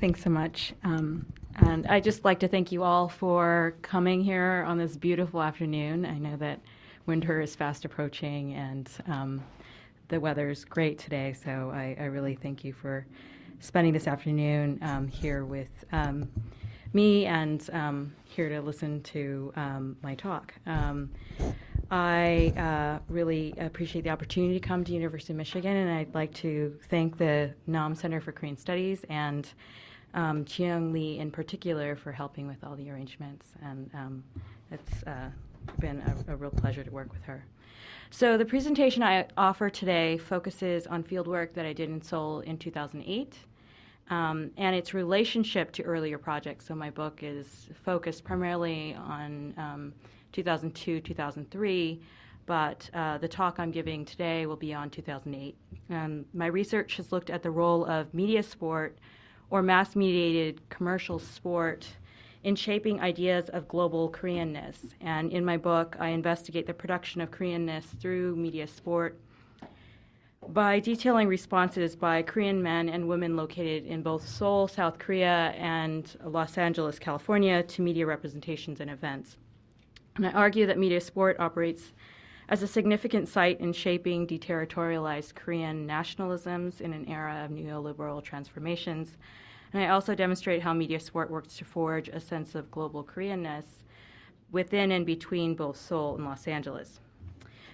Thanks so much. And I'd just like to thank you all for coming here on this beautiful afternoon. I know that winter is fast approaching and the weather's great today, so I really thank you for spending this afternoon here with me and here to listen to my talk. I really appreciate the opportunity to come to University of Michigan, and I'd like to thank the Nam Center for Korean Studies and Jiyoung Lee in particular for helping with all the arrangements, and it's been a real pleasure to work with her. So the presentation I offer today focuses on fieldwork that I did in Seoul in 2008 and its relationship to earlier projects. So my book is focused primarily on 2002, 2003, but the talk I'm giving today will be on 2008. My research has looked at the role of media sport or mass-mediated commercial sport in shaping ideas of global Koreanness. And in my book, I investigate the production of Koreanness through media sport by detailing responses by Korean men and women located in both Seoul, South Korea, and Los Angeles, California, to media representations and events. And I argue that media sport operates as a significant site in shaping deterritorialized Korean nationalisms in an era of neoliberal transformations. And I also demonstrate how media sport works to forge a sense of global Koreanness within and between both Seoul and Los Angeles.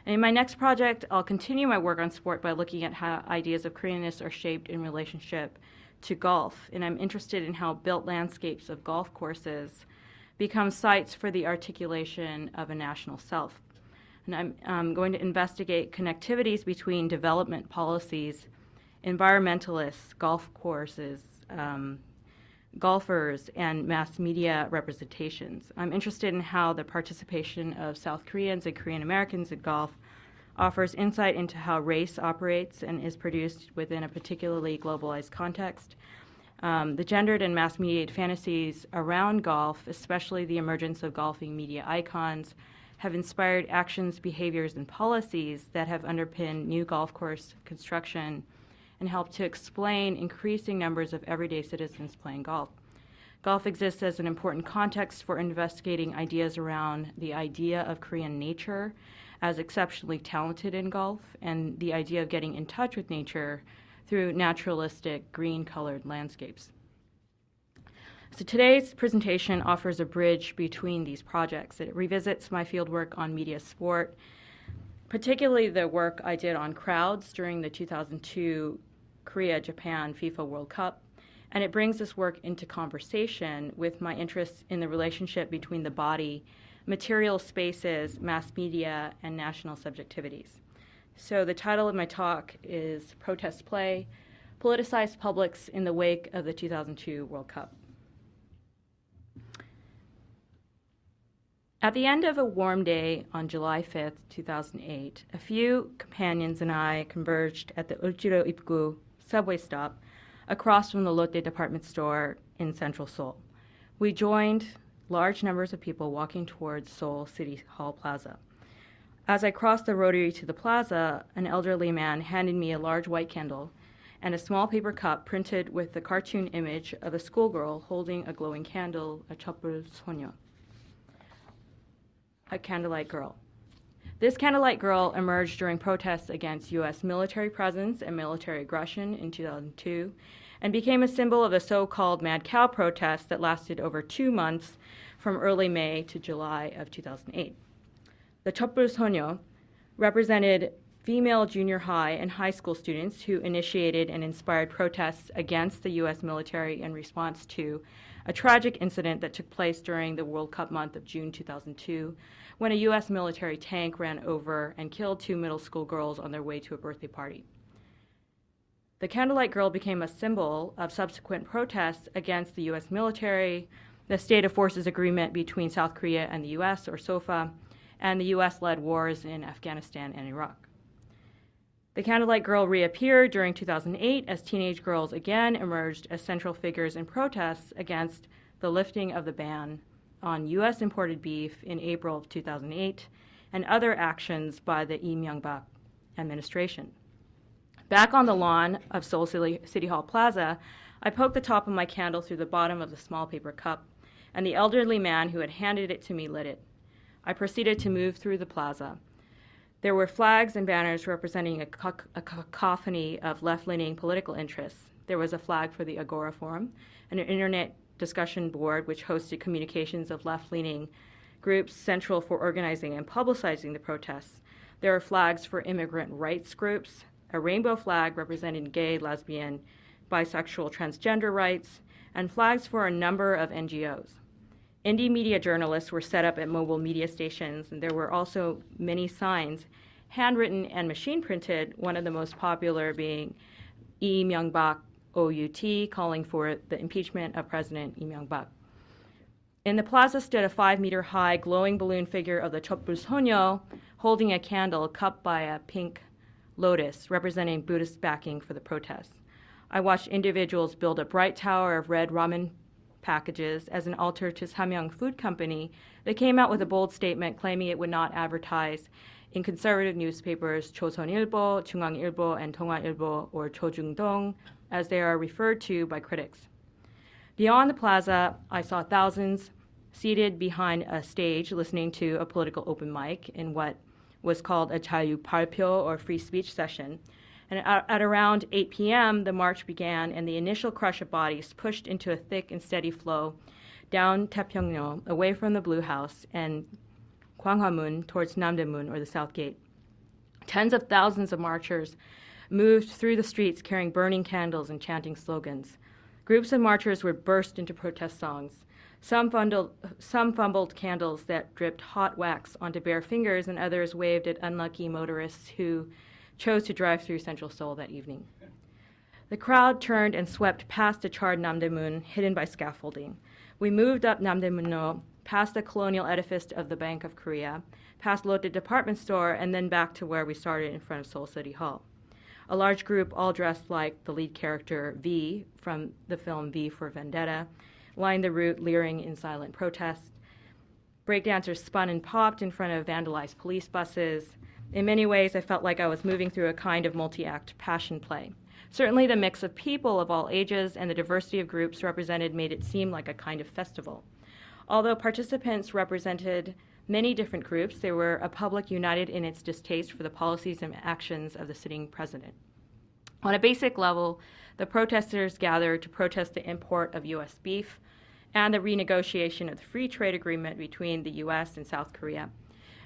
And in my next project, I'll continue my work on sport by looking at how ideas of Koreanness are shaped in relationship to golf. And I'm interested in how built landscapes of golf courses become sites for the articulation of a national self. And I'm going to investigate connectivities between development policies, environmentalists, golf courses, golfers, and mass media representations. I'm interested in how the participation of South Koreans and Korean Americans in golf offers insight into how race operates and is produced within a particularly globalized context. The gendered and mass-mediated fantasies around golf, especially the emergence of golfing media icons, have inspired actions, behaviors, and policies that have underpinned new golf course construction and helped to explain increasing numbers of everyday citizens playing golf. Golf exists as an important context for investigating ideas around the idea of Korean nature as exceptionally talented in golf and the idea of getting in touch with nature through naturalistic green-colored landscapes. So today's presentation offers a bridge between these projects. It revisits my fieldwork on media sport, particularly the work I did on crowds during the 2002 Korea-Japan FIFA World Cup, and it brings this work into conversation with my interest in the relationship between the body, material spaces, mass media, and national subjectivities. So the title of my talk is Protest Play, Politicized Publics in the Wake of the 2002 World Cup. At the end of a warm day on July 5th, 2008, a few companions and I converged at the Ulchiro Ipgu subway stop across from the Lotte department store in central Seoul. We joined large numbers of people walking towards Seoul City Hall Plaza. As I crossed the rotary to the plaza, an elderly man handed me a large white candle and a small paper cup printed with the cartoon image of a schoolgirl holding a glowing candle, a 촛불 소녀, a Candlelight Girl. This Candlelight Girl emerged during protests against U.S. military presence and military aggression in 2002 and became a symbol of the so-called Mad Cow protests that lasted over 2 months from early May to July of 2008. The 촛불 소녀 represented female junior high and high school students who initiated and inspired protests against the U.S. military in response to a tragic incident that took place during the World Cup month of June 2002, when a U.S. military tank ran over and killed 2 middle school girls on their way to a birthday party. The Candlelight Girl became a symbol of subsequent protests against the U.S. military, the State of Forces Agreement between South Korea and the U.S., or SOFA, and the U.S.-led wars in Afghanistan and Iraq. The Candlelight Girl reappeared during 2008 as teenage girls again emerged as central figures in protests against the lifting of the ban on U.S. imported beef in April of 2008 and other actions by the Lee Myung-bak administration. Back on the lawn of Seoul City Hall Plaza, I poked the top of my candle through the bottom of the small paper cup, and the elderly man who had handed it to me lit it. I proceeded to move through the plaza. There were flags and banners representing a cacophony of left-leaning political interests. There was a flag for the Agora Forum, and an internet discussion board which hosted communications of left-leaning groups central for organizing and publicizing the protests. There were flags for immigrant rights groups, a rainbow flag representing gay, lesbian, bisexual, transgender rights, and flags for a number of NGOs. Indie media journalists were set up at mobile media stations, and there were also many signs, handwritten and machine printed, one of the most popular being Lee Myung-bak OUT, calling for the impeachment of President Lee Myung-bak. In the plaza stood a 5-meter-high glowing balloon figure of the Chotbul Sonyo holding a candle cupped by a pink lotus representing Buddhist backing for the protests. I watched individuals build a bright tower of red ramen packages as an altar to Samyang Food Company that came out with a bold statement claiming it would not advertise in conservative newspapers 조선일보, 중앙일보, and 동아일보, or 조중동, as they are referred to by critics. Beyond the plaza, I saw thousands seated behind a stage listening to a political open mic in what was called a 자유 발표, or free speech session. And at around 8 p.m., the march began, and the initial crush of bodies pushed into a thick and steady flow down Taepyeongno, away from the Blue House, and Gwanghwamun towards Namdaemun, or the South Gate. Tens of thousands of marchers moved through the streets carrying burning candles and chanting slogans. Groups of marchers would burst into protest songs. Some fumbled candles that dripped hot wax onto bare fingers, and others waved at unlucky motorists who chose to drive through Central Seoul that evening. The crowd turned and swept past the charred Namdaemun, hidden by scaffolding. We moved up Namdaemun-no, past the colonial edifice of the Bank of Korea, past Lotte Department Store, and then back to where we started in front of Seoul City Hall. A large group, all dressed like the lead character V from the film V for Vendetta, lined the route, leering in silent protest. Breakdancers spun and popped in front of vandalized police buses. In many ways, I felt like I was moving through a kind of multi-act passion play. Certainly the mix of people of all ages and the diversity of groups represented made it seem like a kind of festival. Although participants represented many different groups, they were a public united in its distaste for the policies and actions of the sitting president. On a basic level, the protesters gathered to protest the import of U.S. beef and the renegotiation of the free trade agreement between the U.S. and South Korea.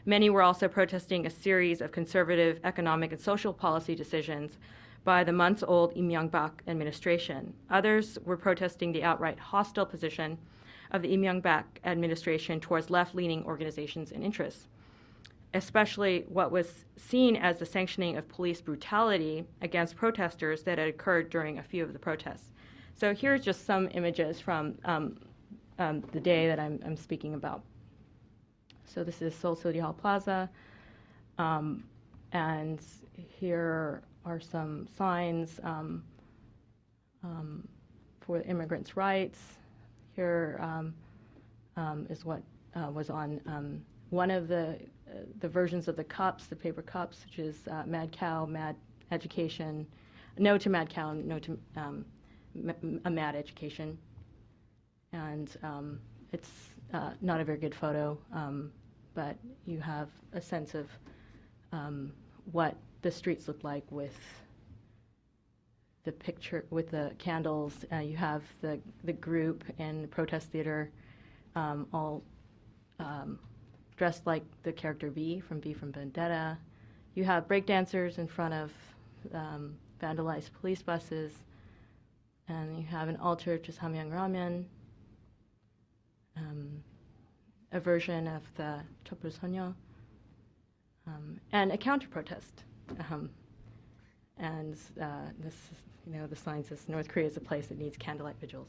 Many were also protesting a series of conservative economic and social policy decisions by the months-old Lee Myung-bak administration. Others were protesting the outright hostile position of the Lee Myung-bak administration towards left-leaning organizations and interests, especially what was seen as the sanctioning of police brutality against protesters that had occurred during a few of the protests. So here's just some images from the day that I'm speaking about. So this is Seoul City Hall Plaza, and here are some signs for immigrants' rights. Here is what was on one of the versions of the cups, the paper cups, which is Mad Cow, Mad Education, No to Mad Cow, No to a Mad Education. And it's not a very good photo, but you have a sense of what the streets look like with the picture, with the candles. You have the group in the protest theater, all dressed like the character V from Vendetta. You have breakdancers in front of vandalized police buses, and you have an altar to Samyang Ramen, a version of the Chotbul Sonyo, and a counter-protest. And this, the sign says North Korea is a place that needs candlelight vigils.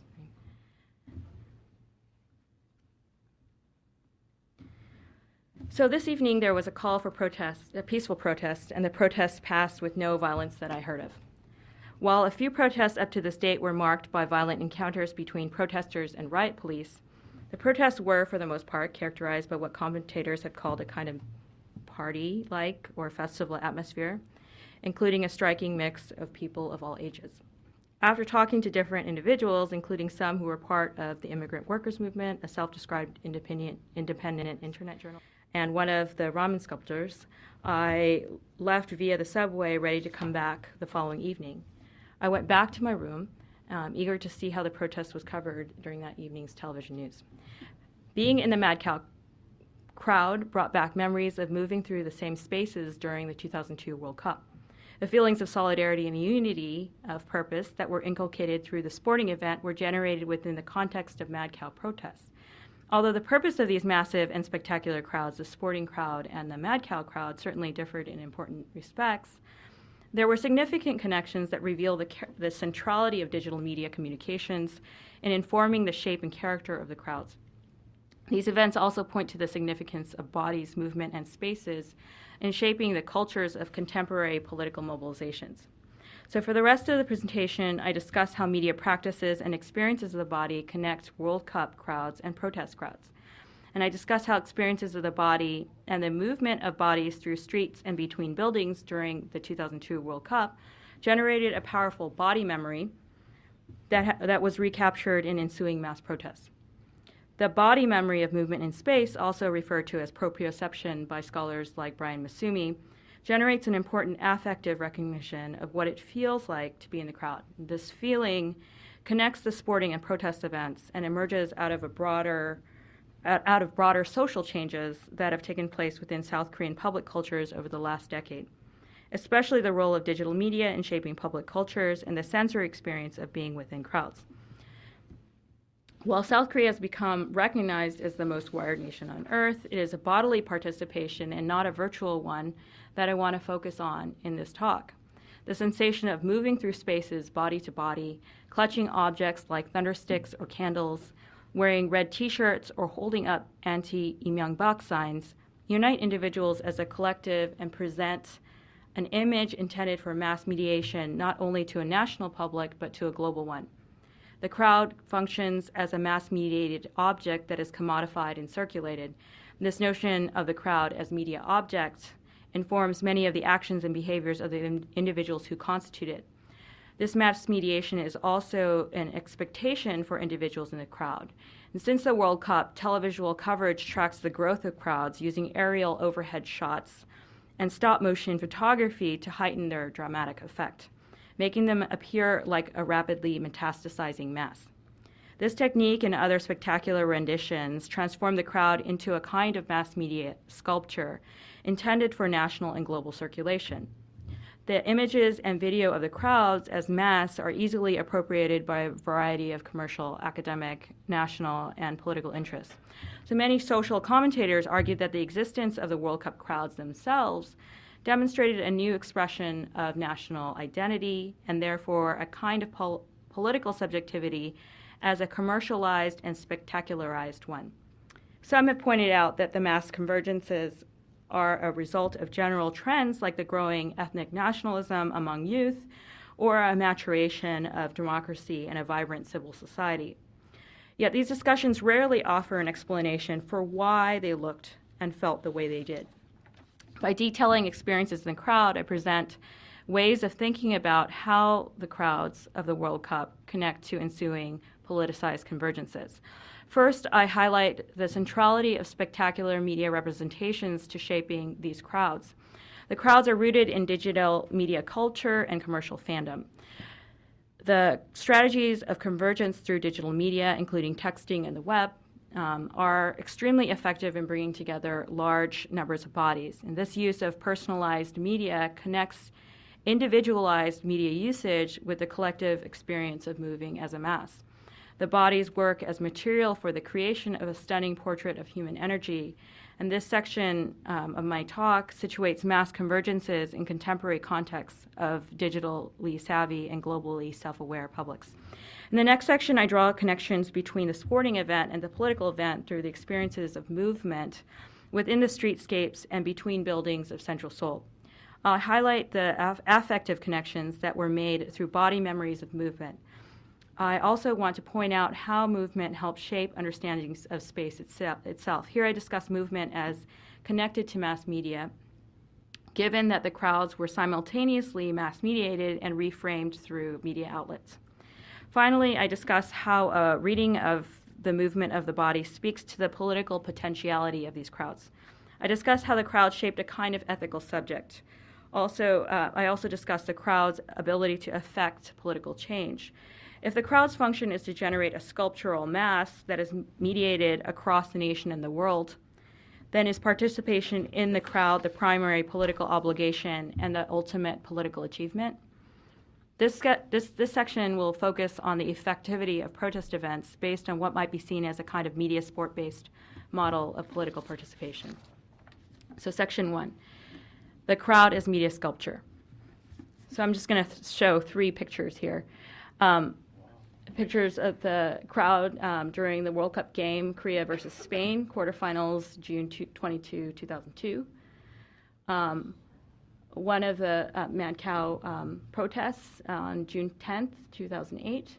So this evening there was a call for protest, a peaceful protest, and the protest passed with no violence that I heard of. While a few protests up to this date were marked by violent encounters between protesters and riot police, the protests were, for the most part, characterized by what commentators have called a kind of party-like or festival atmosphere, including a striking mix of people of all ages. After talking to different individuals, including some who were part of the immigrant workers movement, a self-described independent internet journal, and one of the ramen sculptors, I left via the subway ready to come back the following evening. I went back to my room, eager to see how the protest was covered during that evening's television news. Being in the Mad Cow crowd brought back memories of moving through the same spaces during the 2002 World Cup. The feelings of solidarity and unity of purpose that were inculcated through the sporting event were generated within the context of Mad Cow protests. Although the purpose of these massive and spectacular crowds, the sporting crowd and the Mad Cow crowd, certainly differed in important respects, there were significant connections that reveal the centrality of digital media communications in informing the shape and character of the crowds. These events also point to the significance of bodies, movement, and spaces in shaping the cultures of contemporary political mobilizations. So for the rest of the presentation, I discuss how media practices and experiences of the body connect World Cup crowds and protest crowds. And I discuss how experiences of the body and the movement of bodies through streets and between buildings during the 2002 World Cup generated a powerful body memory that was recaptured in ensuing mass protests. The body memory of movement in space, also referred to as proprioception by scholars like Brian Masumi, generates an important affective recognition of what it feels like to be in the crowd. This feeling connects the sporting and protest events and emerges out of broader social changes that have taken place within South Korean public cultures over the last decade, especially the role of digital media in shaping public cultures and the sensory experience of being within crowds. While South Korea has become recognized as the most wired nation on earth, it is a bodily participation and not a virtual one that I want to focus on in this talk. The sensation of moving through spaces body to body, clutching objects like thundersticks or candles, wearing red t-shirts or holding up anti-Imyeongbak signs, unite individuals as a collective and present an image intended for mass mediation not only to a national public but to a global one. The crowd functions as a mass-mediated object that is commodified and circulated. This notion of the crowd as media object informs many of the actions and behaviors of the individuals who constitute it. This mass mediation is also an expectation for individuals in the crowd. And since the World Cup, televisual coverage tracks the growth of crowds using aerial overhead shots and stop-motion photography to heighten their dramatic effect, making them appear like a rapidly metastasizing mass. This technique and other spectacular renditions transform the crowd into a kind of mass media sculpture intended for national and global circulation. The images and video of the crowds as mass are easily appropriated by a variety of commercial, academic, national, and political interests. So many social commentators argue that the existence of the World Cup crowds themselves demonstrated a new expression of national identity and therefore a kind of political subjectivity as a commercialized and spectacularized one. Some have pointed out that the mass convergences are a result of general trends like the growing ethnic nationalism among youth or a maturation of democracy and a vibrant civil society. Yet these discussions rarely offer an explanation for why they looked and felt the way they did. By detailing experiences in the crowd, I present ways of thinking about how the crowds of the World Cup connect to ensuing politicized convergences. First, I highlight the centrality of spectacular media representations to shaping these crowds. The crowds are rooted in digital media culture and commercial fandom. The strategies of convergence through digital media, including texting and the web, are extremely effective in bringing together large numbers of bodies. And this use of personalized media connects individualized media usage with the collective experience of moving as a mass. The bodies work as material for the creation of a stunning portrait of human energy. And this section of my talk situates mass convergences in contemporary contexts of digitally savvy and globally self-aware publics. In the next section, I draw connections between the sporting event and the political event through the experiences of movement within the streetscapes and between buildings of Central Seoul. I'll highlight the affective connections that were made through body memories of movement. I also want to point out how movement helps shape understandings of space itself. Here I discuss movement as connected to mass media, given that the crowds were simultaneously mass mediated and reframed through media outlets. Finally, I discuss how a reading of the movement of the body speaks to the political potentiality of these crowds. I discuss how the crowd shaped a kind of ethical subject. I also discuss the crowd's ability to affect political change. If the crowd's function is to generate a sculptural mass that is mediated across the nation and the world, then is participation in the crowd the primary political obligation and the ultimate political achievement? This section will focus on the effectivity of protest events based on what might be seen as a kind of media sport-based model of political participation. So section 1, the crowd as media sculpture. So I'm just going to show 3 pictures here. Pictures of the crowd during the World Cup game, Korea versus Spain, quarterfinals, June 22, 2002. One of the Mad Cow protests on June 10th, 2008.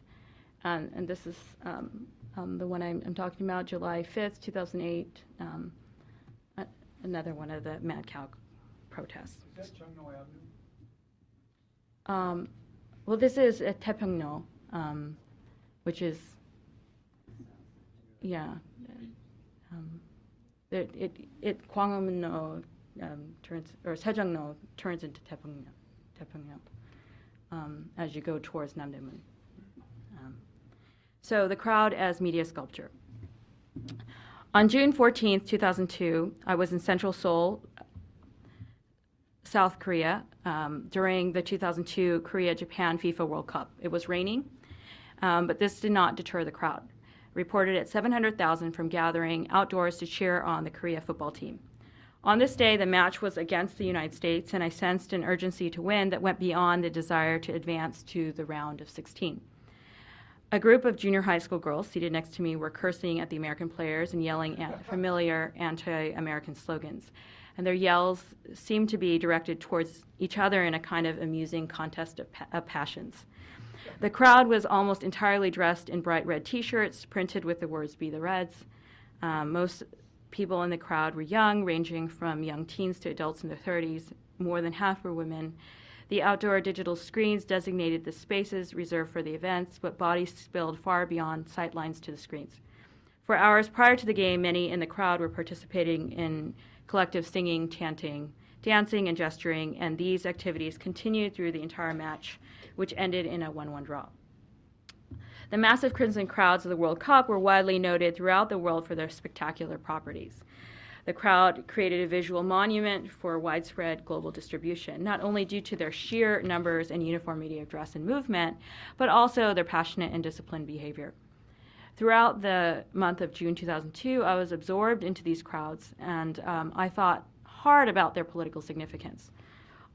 And this is the one I'm talking about, July 5th, 2008. Another one of the Mad Cow protests. Is that Cheongno Avenue? Well, this is Taepyeongno, which is, yeah. It Gwanghwamun-no turns, or Sejongno turns into Taepyeongno as you go towards Namdaemun. So the crowd as media sculpture. On June 14th, 2002, I was in Central Seoul, South Korea, during the 2002 Korea-Japan FIFA World Cup. It was raining, but this did not deter the crowd. Reported at 700,000 from gathering outdoors to cheer on the Korea football team. On this day, the match was against the United States, and I sensed an urgency to win that went beyond the desire to advance to the round of 16. A group of junior high school girls seated next to me were cursing at the American players and yelling at familiar anti-American slogans. And their yells seemed to be directed towards each other in a kind of amusing contest of passions. The crowd was almost entirely dressed in bright red T-shirts printed with the words "Be the Reds." Most people in the crowd were young, ranging from young teens to adults in their 30s. More than half were women. The outdoor digital screens designated the spaces reserved for the events, but bodies spilled far beyond sight lines to the screens. For hours prior to the game, many in the crowd were participating in collective singing, chanting, dancing, and gesturing, and these activities continued through the entire match, which ended in a 1-1 draw. The massive crimson crowds of the World Cup were widely noted throughout the world for their spectacular properties. The crowd created a visual monument for widespread global distribution, not only due to their sheer numbers and uniformity of dress and movement, but also their passionate and disciplined behavior. Throughout the month of June 2002, I was absorbed into these crowds, and I thought hard about their political significance.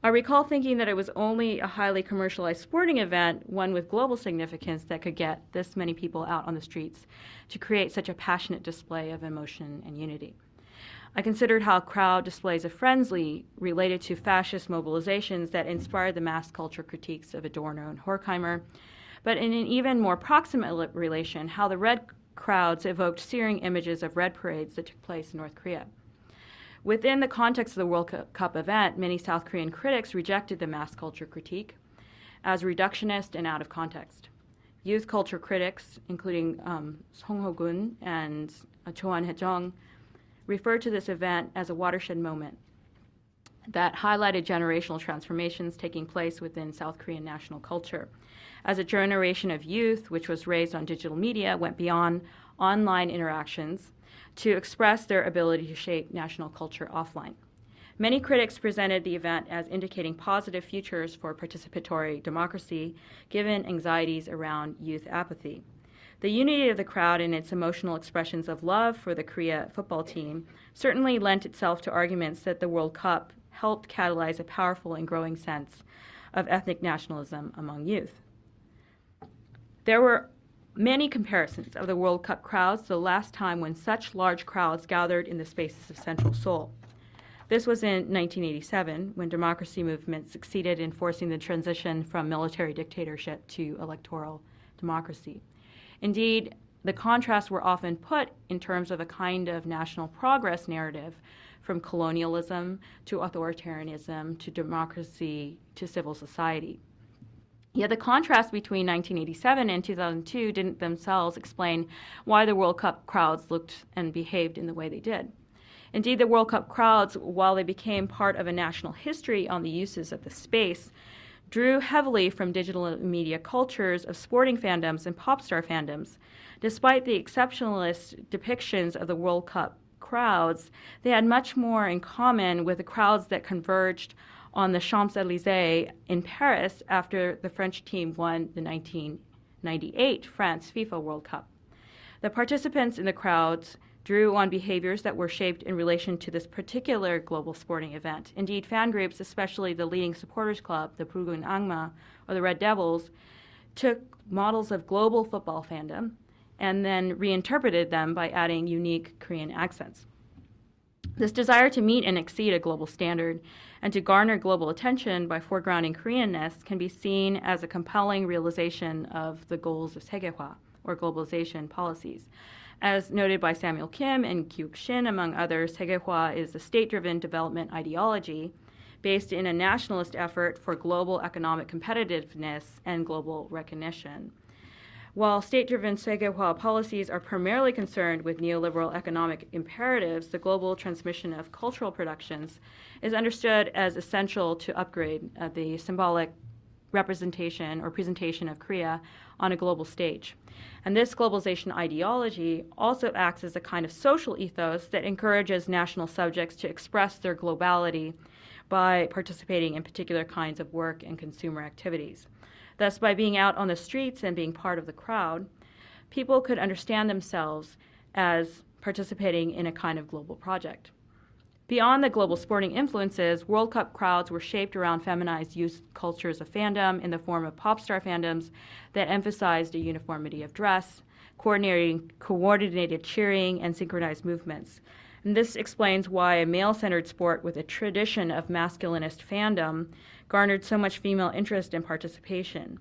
I recall thinking that it was only a highly commercialized sporting event, one with global significance, that could get this many people out on the streets to create such a passionate display of emotion and unity. I considered how crowd displays of frenzy related to fascist mobilizations that inspired the mass culture critiques of Adorno and Horkheimer, but in an even more proximate relation, how the red crowds evoked searing images of red parades that took place in North Korea. Within the context of the World Cup event, many South Korean critics rejected the mass culture critique as reductionist and out of context. Youth culture critics, including Song Ho-gun and Cho Han-hye-jung, referred to this event as a watershed moment that highlighted generational transformations taking place within South Korean national culture, as a generation of youth, which was raised on digital media, went beyond online interactions to express their ability to shape national culture offline. Many critics presented the event as indicating positive futures for participatory democracy, given anxieties around youth apathy. The unity of the crowd and its emotional expressions of love for the Korea football team certainly lent itself to arguments that the World Cup helped catalyze a powerful and growing sense of ethnic nationalism among youth. There were many comparisons of the World Cup crowds to the last time when such large crowds gathered in the spaces of Central Seoul. This was in 1987, when democracy movements succeeded in forcing the transition from military dictatorship to electoral democracy. Indeed, the contrasts were often put in terms of a kind of national progress narrative, from colonialism to authoritarianism to democracy to civil society. Yet the contrast between 1987 and 2002 didn't themselves explain why the World Cup crowds looked and behaved in the way they did. Indeed, the World Cup crowds, while they became part of a national history on the uses of the space, drew heavily from digital media cultures of sporting fandoms and pop star fandoms. Despite the exceptionalist depictions of the World Cup crowds, they had much more in common with the crowds that converged on the Champs-Élysées in Paris after the French team won the 1998 France FIFA World Cup. The participants in the crowds drew on behaviors that were shaped in relation to this particular global sporting event. Indeed, fan groups, especially the leading supporters club, the Pugun Angma, or the Red Devils, took models of global football fandom and then reinterpreted them by adding unique Korean accents. This desire to meet and exceed a global standard and to garner global attention by foregrounding Koreanness can be seen as a compelling realization of the goals of Segehwa, or globalization policies. As noted by Samuel Kim and Kyuk Shin, among others, Segehwa is a state-driven development ideology based in a nationalist effort for global economic competitiveness and global recognition. While state-driven Segehwa policies are primarily concerned with neoliberal economic imperatives, the global transmission of cultural productions is understood as essential to upgrade the symbolic representation or presentation of Korea on a global stage. And this globalization ideology also acts as a kind of social ethos that encourages national subjects to express their globality by participating in particular kinds of work and consumer activities. Thus, by being out on the streets and being part of the crowd, people could understand themselves as participating in a kind of global project. Beyond the global sporting influences, World Cup crowds were shaped around feminized youth cultures of fandom in the form of pop star fandoms that emphasized a uniformity of dress, coordinated cheering, and synchronized movements. And this explains why a male-centered sport with a tradition of masculinist fandom garnered so much female interest and participation.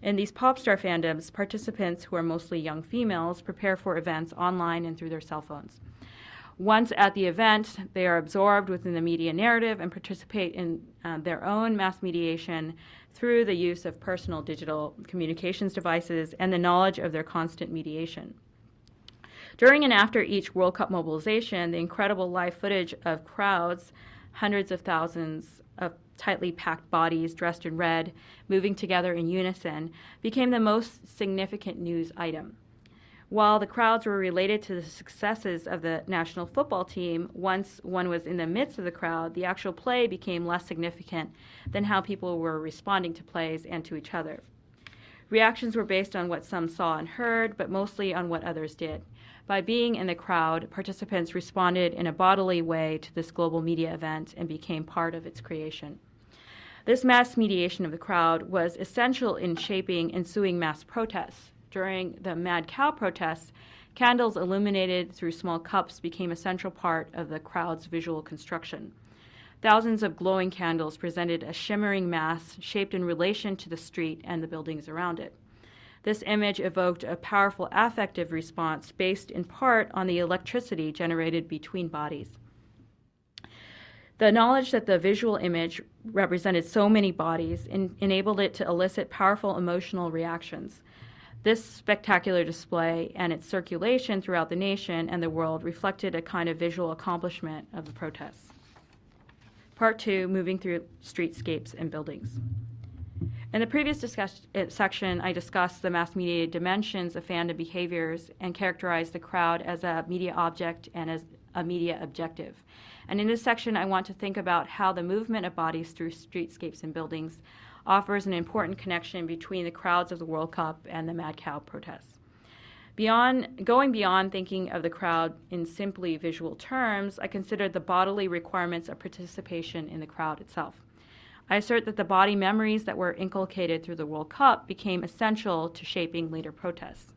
In these pop star fandoms, participants, who are mostly young females, prepare for events online and through their cell phones. Once at the event, they are absorbed within the media narrative and participate in their own mass mediation through the use of personal digital communications devices and the knowledge of their constant mediation. During and after each World Cup mobilization, the incredible live footage of crowds, hundreds of thousands of tightly packed bodies dressed in red, moving together in unison, became the most significant news item. While the crowds were related to the successes of the national football team, once one was in the midst of the crowd, the actual play became less significant than how people were responding to plays and to each other. Reactions were based on what some saw and heard, but mostly on what others did. By being in the crowd, participants responded in a bodily way to this global media event and became part of its creation. This mass mediation of the crowd was essential in shaping ensuing mass protests. During the Mad Cow protests, candles illuminated through small cups became a central part of the crowd's visual construction. Thousands of glowing candles presented a shimmering mass shaped in relation to the street and the buildings around it. This image evoked a powerful affective response based in part on the electricity generated between bodies. The knowledge that the visual image represented so many bodies enabled it to elicit powerful emotional reactions. This spectacular display and its circulation throughout the nation and the world reflected a kind of visual accomplishment of the protests. Part 2, moving through streetscapes and buildings. In the previous section, I discussed the mass-mediated dimensions of fandom behaviors and characterized the crowd as a media object and as a media objective. And in this section, I want to think about how the movement of bodies through streetscapes and buildings offers an important connection between the crowds of the World Cup and the Mad Cow protests. Going beyond thinking of the crowd in simply visual terms, I considered the bodily requirements of participation in the crowd itself. I assert that the body memories that were inculcated through the World Cup became essential to shaping later protests.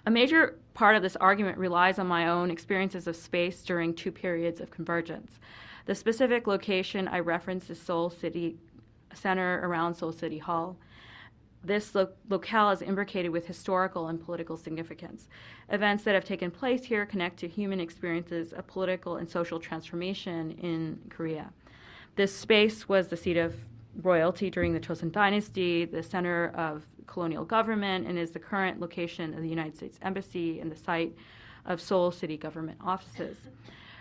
A major part of this argument relies on my own experiences of space during two periods of convergence. The specific location I reference is Seoul City Center around Seoul City Hall. This locale is imbricated with historical and political significance. Events that have taken place here connect to human experiences of political and social transformation in Korea. This space was the seat of royalty during the Joseon Dynasty, the center of colonial government, and is the current location of the United States Embassy and the site of Seoul city government offices.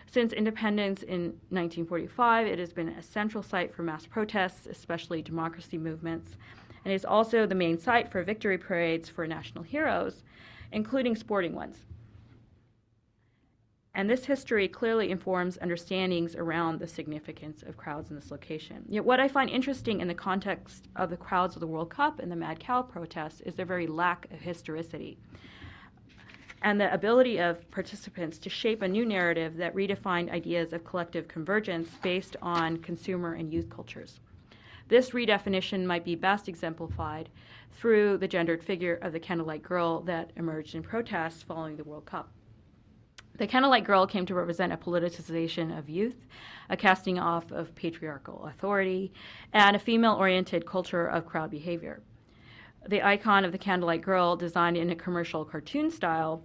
Since independence in 1945, it has been a central site for mass protests, especially democracy movements, and is also the main site for victory parades for national heroes, including sporting ones. And this history clearly informs understandings around the significance of crowds in this location. Yet what I find interesting in the context of the crowds of the World Cup and the Mad Cow protests is their very lack of historicity and the ability of participants to shape a new narrative that redefined ideas of collective convergence based on consumer and youth cultures. This redefinition might be best exemplified through the gendered figure of the Candlelight Girl that emerged in protests following the World Cup. The Candlelight Girl came to represent a politicization of youth, a casting off of patriarchal authority, and a female-oriented culture of crowd behavior. The icon of the Candlelight Girl, designed in a commercial cartoon style,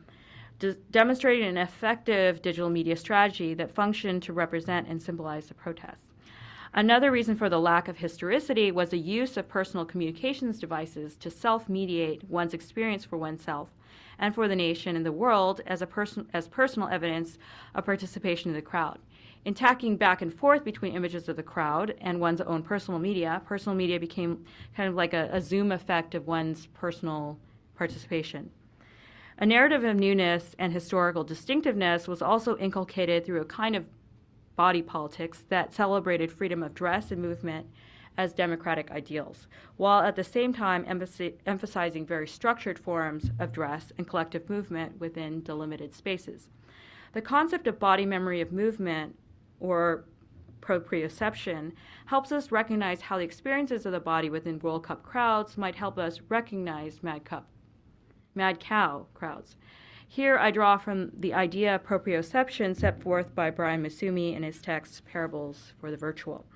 demonstrated an effective digital media strategy that functioned to represent and symbolize the protests. Another reason for the lack of historicity was the use of personal communications devices to self-mediate one's experience for oneself and for the nation and the world as personal evidence of participation in the crowd. In tacking back and forth between images of the crowd and one's own personal media became kind of like a zoom effect of one's personal participation. A narrative of newness and historical distinctiveness was also inculcated through a kind of body politics that celebrated freedom of dress and movement as democratic ideals, while at the same time emphasizing very structured forms of dress and collective movement within delimited spaces. The concept of body memory of movement, or proprioception, helps us recognize how the experiences of the body within World Cup crowds might help us recognize Mad Cow crowds. Here I draw from the idea of proprioception set forth by Brian Masumi in his text, Parables for the Virtual,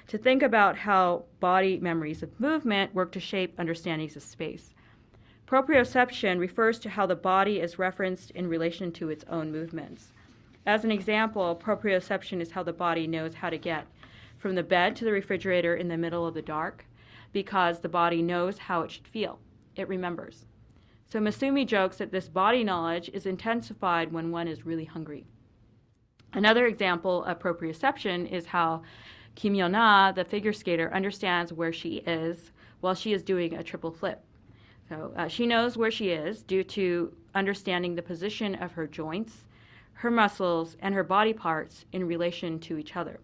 to think about how body memories of movement work to shape understandings of space. Proprioception refers to how the body is referenced in relation to its own movements. As an example, proprioception is how the body knows how to get from the bed to the refrigerator in the middle of the dark, because the body knows how it should feel. It remembers. So Masumi jokes that this body knowledge is intensified when one is really hungry. Another example of proprioception is how Kim Yona, the figure skater, understands where she is while she is doing a triple flip. So she knows where she is due to understanding the position of her joints, her muscles, and her body parts in relation to each other.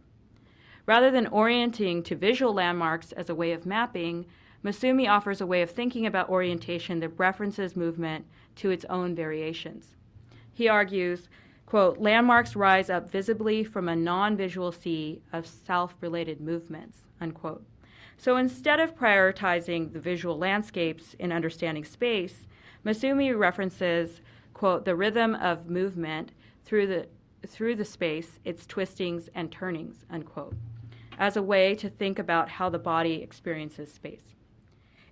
Rather than orienting to visual landmarks as a way of mapping, Masumi offers a way of thinking about orientation that references movement to its own variations. He argues, quote, landmarks rise up visibly from a non-visual sea of self-related movements, unquote. So instead of prioritizing the visual landscapes in understanding space, Masumi references, quote, the rhythm of movement through the space, its twistings and turnings, unquote, as a way to think about how the body experiences space.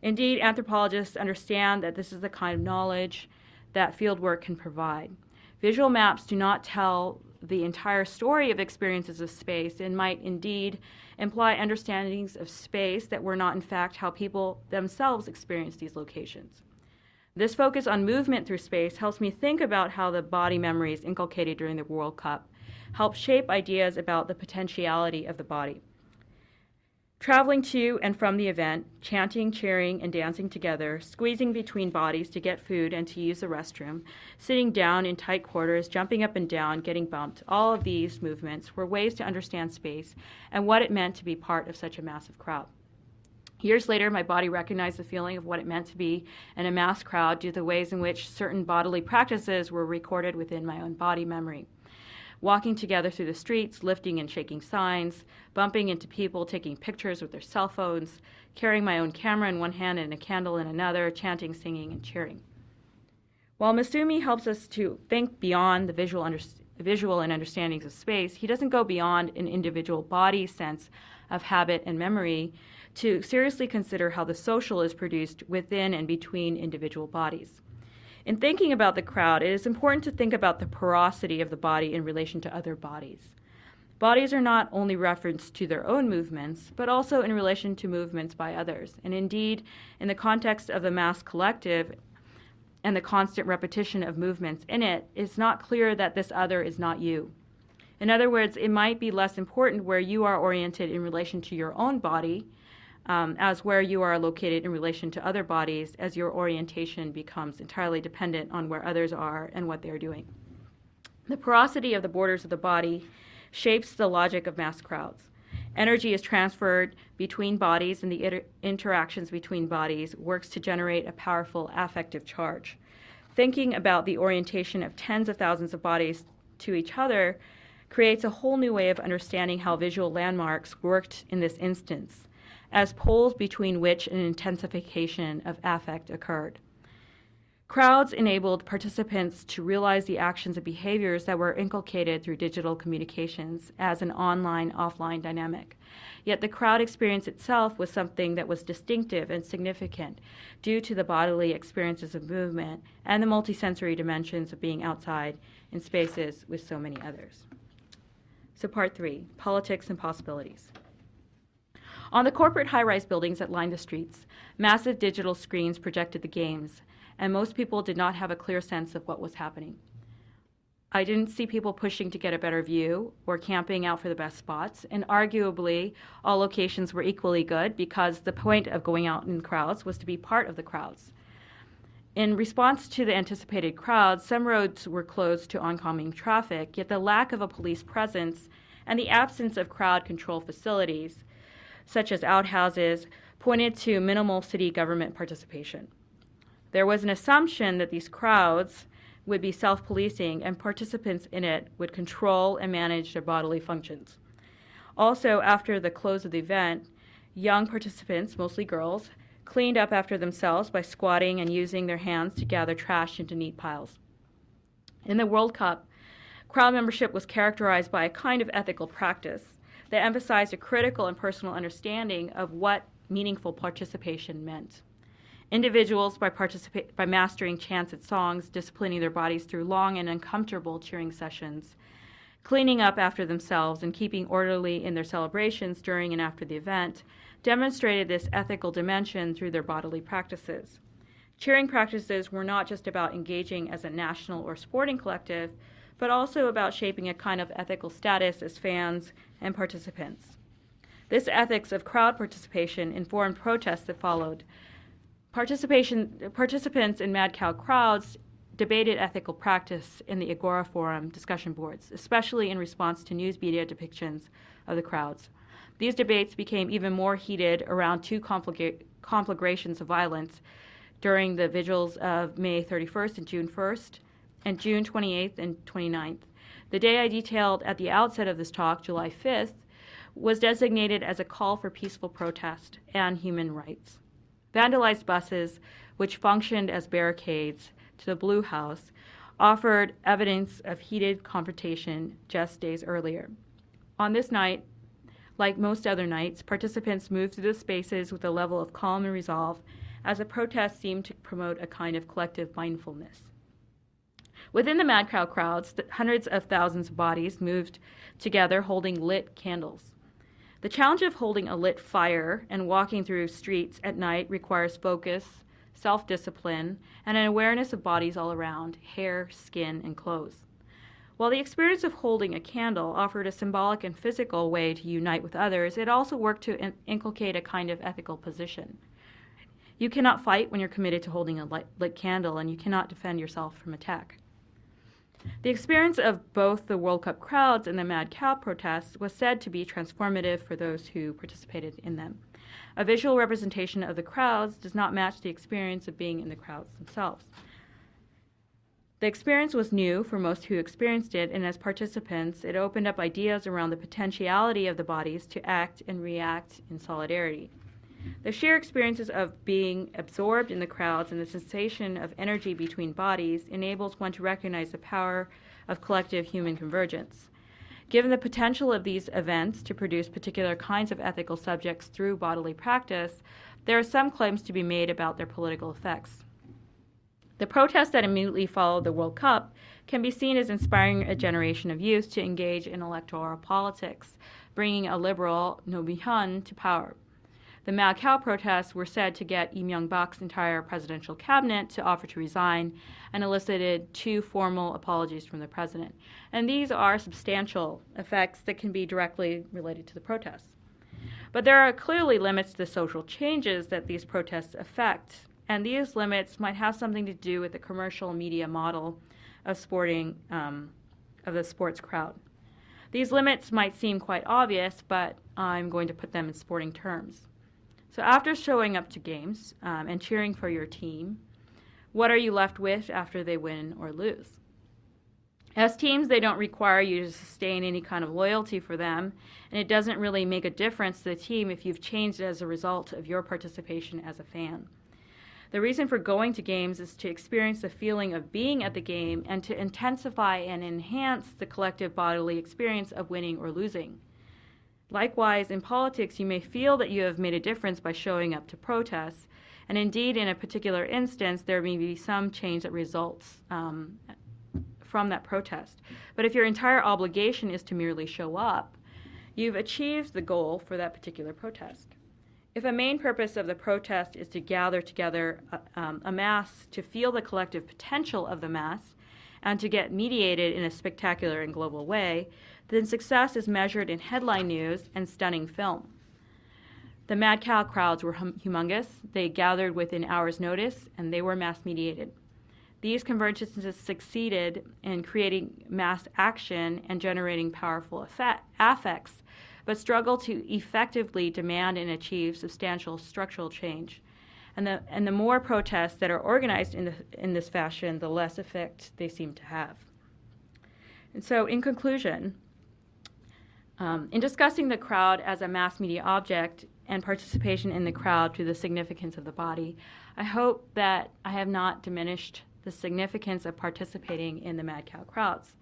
Indeed, anthropologists understand that this is the kind of knowledge that fieldwork can provide. Visual maps do not tell the entire story of experiences of space and might indeed imply understandings of space that were not in fact how people themselves experience these locations. This focus on movement through space helps me think about how the body memories inculcated during the World Cup help shape ideas about the potentiality of the body. Traveling to and from the event, chanting, cheering, and dancing together, squeezing between bodies to get food and to use the restroom, sitting down in tight quarters, jumping up and down, getting bumped, all of these movements were ways to understand space and what it meant to be part of such a massive crowd. Years later, my body recognized the feeling of what it meant to be in a mass crowd due to the ways in which certain bodily practices were recorded within my own body memory. Walking together through the streets, lifting and shaking signs, bumping into people, taking pictures with their cell phones, carrying my own camera in one hand and a candle in another, chanting, singing, and cheering. While Masumi helps us to think beyond the visual and understandings of space, he doesn't go beyond an individual body sense of habit and memory to seriously consider how the social is produced within and between individual bodies. In thinking about the crowd, it is important to think about the porosity of the body in relation to other bodies. Bodies are not only referenced to their own movements, but also in relation to movements by others. And indeed, in the context of the mass collective and the constant repetition of movements in it, it's not clear that this other is not you. In other words, it might be less important where you are oriented in relation to your own body, as where you are located in relation to other bodies, as your orientation becomes entirely dependent on where others are and what they're doing. The porosity of the borders of the body shapes the logic of mass crowds. Energy is transferred between bodies, and the interactions between bodies works to generate a powerful affective charge. Thinking about the orientation of tens of thousands of bodies to each other creates a whole new way of understanding how visual landmarks worked in this instance, as poles between which an intensification of affect occurred. Crowds enabled participants to realize the actions and behaviors that were inculcated through digital communications as an online-offline dynamic. Yet the crowd experience itself was something that was distinctive and significant due to the bodily experiences of movement and the multisensory dimensions of being outside in spaces with so many others. So part 3, politics and possibilities. On the corporate high-rise buildings that lined the streets, massive digital screens projected the games, and most people did not have a clear sense of what was happening. I didn't see people pushing to get a better view or camping out for the best spots, and arguably all locations were equally good because the point of going out in crowds was to be part of the crowds. In response to the anticipated crowds, some roads were closed to oncoming traffic, yet the lack of a police presence and the absence of crowd control facilities, such as outhouses, pointed to minimal city government participation. There was an assumption that these crowds would be self-policing and participants in it would control and manage their bodily functions. Also, after the close of the event, young participants, mostly girls, cleaned up after themselves by squatting and using their hands to gather trash into neat piles. In the World Cup, crowd membership was characterized by a kind of ethical practice that emphasized a critical and personal understanding of what meaningful participation meant. Individuals, by mastering chants and songs, disciplining their bodies through long and uncomfortable cheering sessions, cleaning up after themselves, and keeping orderly in their celebrations during and after the event, demonstrated this ethical dimension through their bodily practices. Cheering practices were not just about engaging as a national or sporting collective, but also about shaping a kind of ethical status as fans and participants. This ethics of crowd participation informed protests that followed. Participants in Mad Cow crowds debated ethical practice in the Agora Forum discussion boards, especially in response to news media depictions of the crowds. These debates became even more heated around two conflagrations of violence during the vigils of May 31st and June 1st, and June 28th and 29th. The day I detailed at the outset of this talk, July 5th, was designated as a call for peaceful protest and human rights. Vandalized buses, which functioned as barricades to the Blue House, offered evidence of heated confrontation just days earlier. On this night, like most other nights, participants moved through the spaces with a level of calm and resolve, as the protest seemed to promote a kind of collective mindfulness. Within the Mad Cow crowds, hundreds of thousands of bodies moved together holding lit candles. The challenge of holding a lit fire and walking through streets at night requires focus, self-discipline, and an awareness of bodies all around, hair, skin, and clothes. While the experience of holding a candle offered a symbolic and physical way to unite with others, it also worked to inculcate a kind of ethical position. You cannot fight when you're committed to holding a lit candle, and you cannot defend yourself from attack. The experience of both the World Cup crowds and the Mad Cow protests was said to be transformative for those who participated in them. A visual representation of the crowds does not match the experience of being in the crowds themselves. The experience was new for most who experienced it, and as participants, it opened up ideas around the potentiality of the bodies to act and react in solidarity. The sheer experiences of being absorbed in the crowds and the sensation of energy between bodies enables one to recognize the power of collective human convergence. Given the potential of these events to produce particular kinds of ethical subjects through bodily practice, there are some claims to be made about their political effects. The protests that immediately followed the World Cup can be seen as inspiring a generation of youth to engage in electoral politics, bringing a liberal Roh Moo-hyun to power. The Mad Cow protests were said to get Lee Myung-bak's entire presidential cabinet to offer to resign and elicited 2 formal apologies from the president. And these are substantial effects that can be directly related to the protests. But there are clearly limits to the social changes that these protests affect, and these limits might have something to do with the commercial media model of the sports crowd. These limits might seem quite obvious, but I'm going to put them in sporting terms. So after showing up to games and cheering for your team, what are you left with after they win or lose? As teams, they don't require you to sustain any kind of loyalty for them, and it doesn't really make a difference to the team if you've changed as a result of your participation as a fan. The reason for going to games is to experience the feeling of being at the game and to intensify and enhance the collective bodily experience of winning or losing. Likewise, in politics, you may feel that you have made a difference by showing up to protests, and indeed, in a particular instance, there may be some change that results from that protest. But if your entire obligation is to merely show up, you've achieved the goal for that particular protest. If a main purpose of the protest is to gather together a mass to feel the collective potential of the mass and to get mediated in a spectacular and global way, then success is measured in headline news and stunning film. The Mad Cow crowds were humongous. They gathered within hours' notice, and they were mass-mediated. These convergences succeeded in creating mass action and generating powerful affects, but struggle to effectively demand and achieve substantial structural change. And the more protests that are organized in this fashion, the less effect they seem to have. And so, in conclusion, in discussing the crowd as a mass media object and participation in the crowd to the significance of the body, I hope that I have not diminished the significance of participating in the Mad Cow crowds.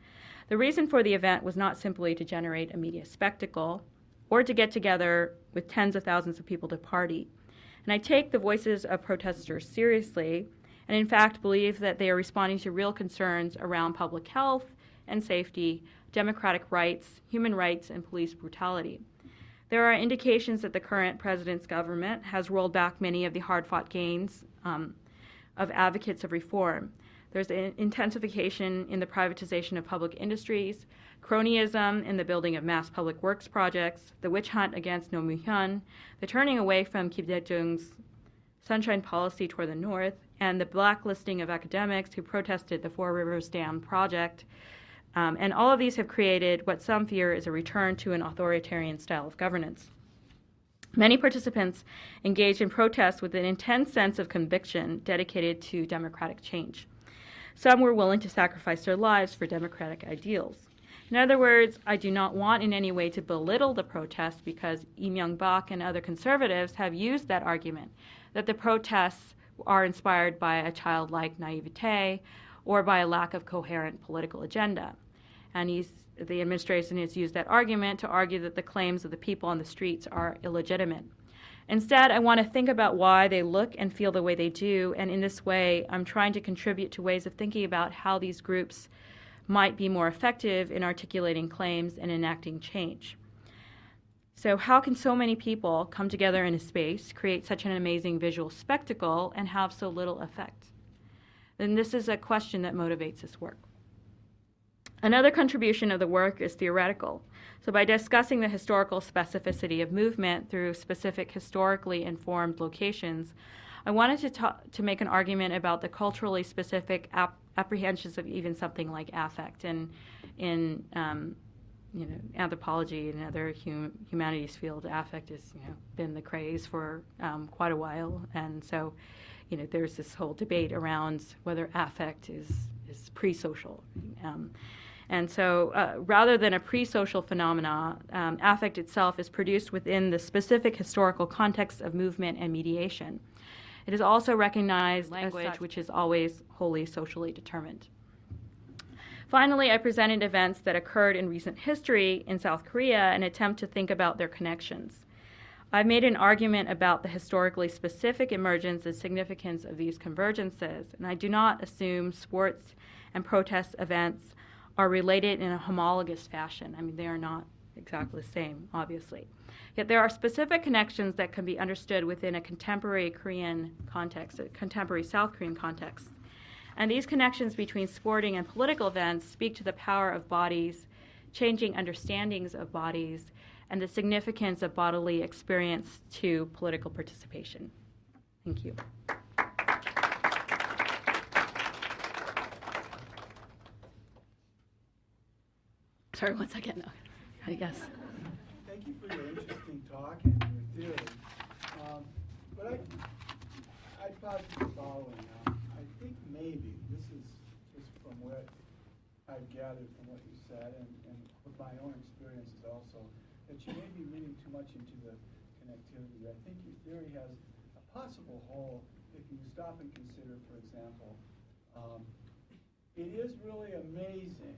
The reason for the event was not simply to generate a media spectacle or to get together with tens of thousands of people to party. And I take the voices of protesters seriously and in fact believe that they are responding to real concerns around public health and safety, democratic rights, human rights, and police brutality. There are indications that the current president's government has rolled back many of the hard-fought gains of advocates of reform. There's an intensification in the privatization of public industries, cronyism in the building of mass public works projects, the witch hunt against Roh Moo-hyun, the turning away from Kim Dae-jung's sunshine policy toward the north, and the blacklisting of academics who protested the Four Rivers Dam project. And all of these have created what some fear is a return to an authoritarian style of governance. Many participants engaged in protests with an intense sense of conviction dedicated to democratic change. Some were willing to sacrifice their lives for democratic ideals. In other words, I do not want in any way to belittle the protest because Lee Myung-bak and other conservatives have used that argument, that the protests are inspired by a childlike naivete or by a lack of coherent political agenda. And the administration has used that argument to argue that the claims of the people on the streets are illegitimate. Instead, I want to think about why they look and feel the way they do, and in this way, I'm trying to contribute to ways of thinking about how these groups might be more effective in articulating claims and enacting change. So how can so many people come together in a space, create such an amazing visual spectacle, and have so little effect? Then this is a question that motivates this work. Another contribution of the work is theoretical. So by discussing the historical specificity of movement through specific historically informed locations, I wanted to make an argument about the culturally specific apprehensions of even something like affect. And in anthropology and other humanities fields, affect has been the craze for quite a while. And so there's this whole debate around whether affect is pre-social. And so rather than a pre-social phenomena, affect itself is produced within the specific historical context of movement and mediation. It is also recognized language, which is always wholly socially determined. Finally, I presented events that occurred in recent history in South Korea and attempt to think about their connections. I've made an argument about the historically specific emergence and significance of these convergences, and I do not assume sports and protest events are related in a homologous fashion. I mean, they are not exactly the same, obviously. Yet there are specific connections that can be understood within a contemporary Korean context, a contemporary South Korean context. And these connections between sporting and political events speak to the power of bodies, changing understandings of bodies, and the significance of bodily experience to political participation. Thank you. Sorry, 1 second. No, I guess. Thank you for your interesting talk and your theory. But I'd posit the following. I think maybe, this is just from what I've gathered from what you said and with my own experiences also, that you may be reading too much into the connectivity. I think your theory has a possible hole if you stop and consider, for example, it is really amazing